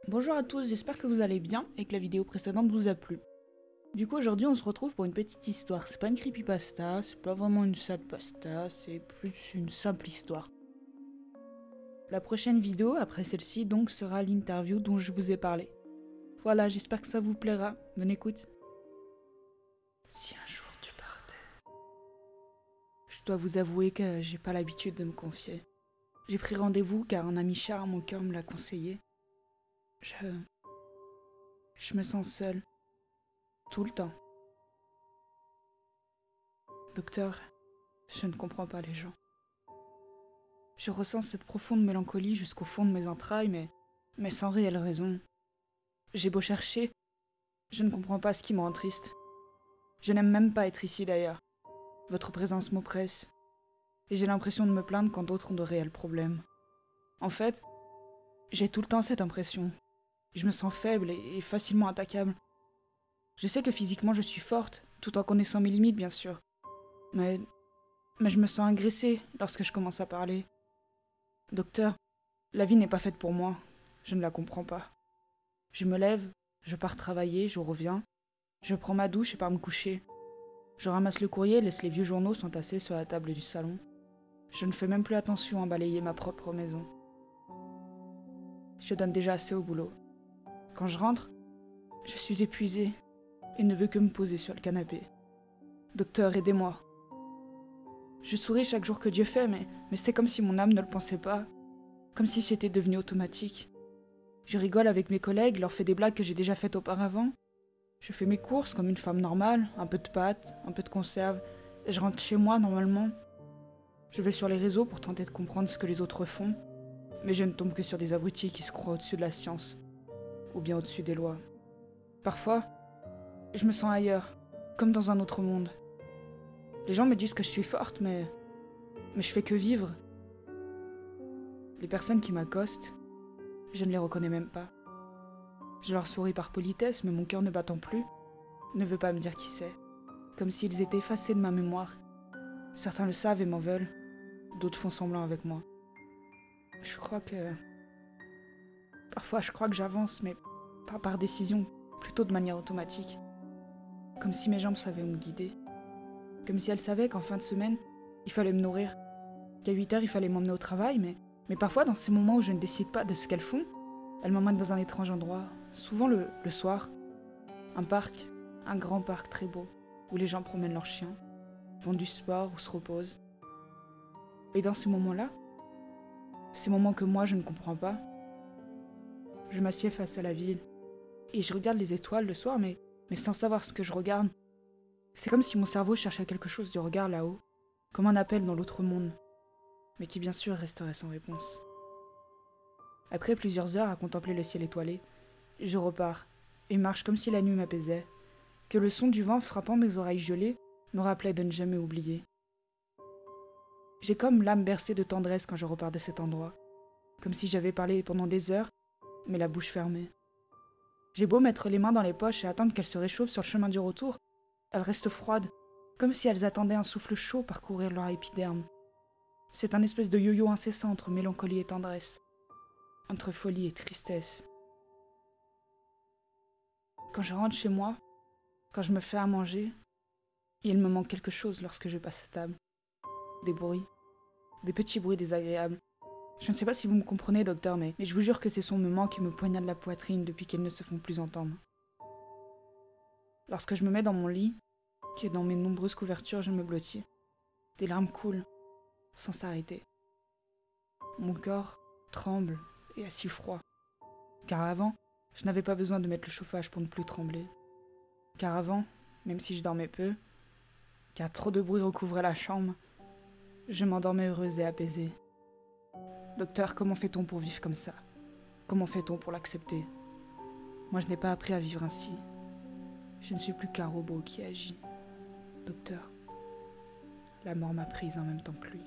Bonjour à tous, j'espère que vous allez bien et que la vidéo précédente vous a plu. Du coup aujourd'hui on se retrouve pour une petite histoire, c'est pas une creepypasta, c'est pas vraiment une sad pasta, c'est plus une simple histoire. La prochaine vidéo, après celle-ci donc, sera l'interview dont je vous ai parlé. Voilà, j'espère que ça vous plaira, bonne écoute. Si un jour tu partais... Je dois vous avouer que j'ai pas l'habitude de me confier. J'ai pris rendez-vous car un ami cher à mon cœur me l'a conseillé. Je me sens seule. Tout le temps. Docteur, je ne comprends pas les gens. Je ressens cette profonde mélancolie jusqu'au fond de mes entrailles, mais sans réelle raison. J'ai beau chercher, je ne comprends pas ce qui me rend triste. Je n'aime même pas être ici d'ailleurs. Votre présence m'oppresse, et j'ai l'impression de me plaindre quand d'autres ont de réels problèmes. En fait, j'ai tout le temps cette impression. Je me sens faible et facilement attaquable. Je sais que physiquement je suis forte, tout en connaissant mes limites bien sûr. Mais je me sens agressée lorsque je commence à parler. Docteur, la vie n'est pas faite pour moi. Je ne la comprends pas. Je me lève, je pars travailler, je reviens. Je prends ma douche et pars me coucher. Je ramasse le courrier et laisse les vieux journaux s'entasser sur la table du salon. Je ne fais même plus attention à balayer ma propre maison. Je donne déjà assez au boulot. Quand je rentre, je suis épuisée et ne veux que me poser sur le canapé. Docteur, aidez-moi. Je souris chaque jour que Dieu fait, mais c'est comme si mon âme ne le pensait pas. Comme si c'était devenu automatique. Je rigole avec mes collègues, leur fais des blagues que j'ai déjà faites auparavant. Je fais mes courses comme une femme normale, un peu de pâtes, un peu de conserve, et je rentre chez moi normalement. Je vais sur les réseaux pour tenter de comprendre ce que les autres font, mais je ne tombe que sur des abrutis qui se croient au-dessus de la science, ou bien au-dessus des lois. Parfois, je me sens ailleurs, comme dans un autre monde. Les gens me disent que je suis forte, mais je fais que vivre. Les personnes qui m'accostent, je ne les reconnais même pas. Je leur souris par politesse, mais mon cœur ne battant plus, ne veut pas me dire qui c'est. Comme s'ils étaient effacés de ma mémoire. Certains le savent et m'en veulent, d'autres font semblant avec moi. Parfois je crois que j'avance, mais pas par décision, plutôt de manière automatique. Comme si mes jambes savaient où me guider. Comme si elles savaient qu'en fin de semaine, il fallait me nourrir. Qu'à 8 heures, il fallait m'emmener au travail, mais parfois, dans ces moments où je ne décide pas de ce qu'elles font, elles m'emmènent dans un étrange endroit, souvent le soir. Un parc, un grand parc très beau, où les gens promènent leurs chiens, font du sport ou se reposent. Et dans ces moments-là, ces moments que moi je ne comprends pas, je m'assieds face à la ville, et je regarde les étoiles le soir, mais sans savoir ce que je regarde. C'est comme si mon cerveau cherchait quelque chose du regard là-haut, comme un appel dans l'autre monde, mais qui bien sûr resterait sans réponse. Après plusieurs heures à contempler le ciel étoilé, je repars, et marche comme si la nuit m'apaisait, que le son du vent frappant mes oreilles gelées me rappelait de ne jamais oublier. J'ai comme l'âme bercée de tendresse quand je repars de cet endroit, comme si j'avais parlé pendant des heures, mais la bouche fermée. J'ai beau mettre les mains dans les poches et attendre qu'elles se réchauffent sur le chemin du retour, elles restent froides, comme si elles attendaient un souffle chaud parcourir leur épiderme. C'est un espèce de yo-yo incessant entre mélancolie et tendresse, entre folie et tristesse. Quand je rentre chez moi, quand je me fais à manger, il me manque quelque chose lorsque je passe à table. Des bruits, des petits bruits désagréables. Je ne sais pas si vous me comprenez, docteur, mais je vous jure que ces sons me manquent et me poignardent la poitrine depuis qu'ils ne se font plus entendre. Lorsque je me mets dans mon lit, que dans mes nombreuses couvertures je me blottis, des larmes coulent, sans s'arrêter. Mon corps tremble et a si froid. Car avant, je n'avais pas besoin de mettre le chauffage pour ne plus trembler. Car avant, même si je dormais peu, car trop de bruit recouvrait la chambre, je m'endormais heureuse et apaisée. Docteur, comment fait-on pour vivre comme ça? Comment fait-on pour l'accepter? Moi, je n'ai pas appris à vivre ainsi. Je ne suis plus qu'un robot qui agit. Docteur, la mort m'a prise en même temps que lui.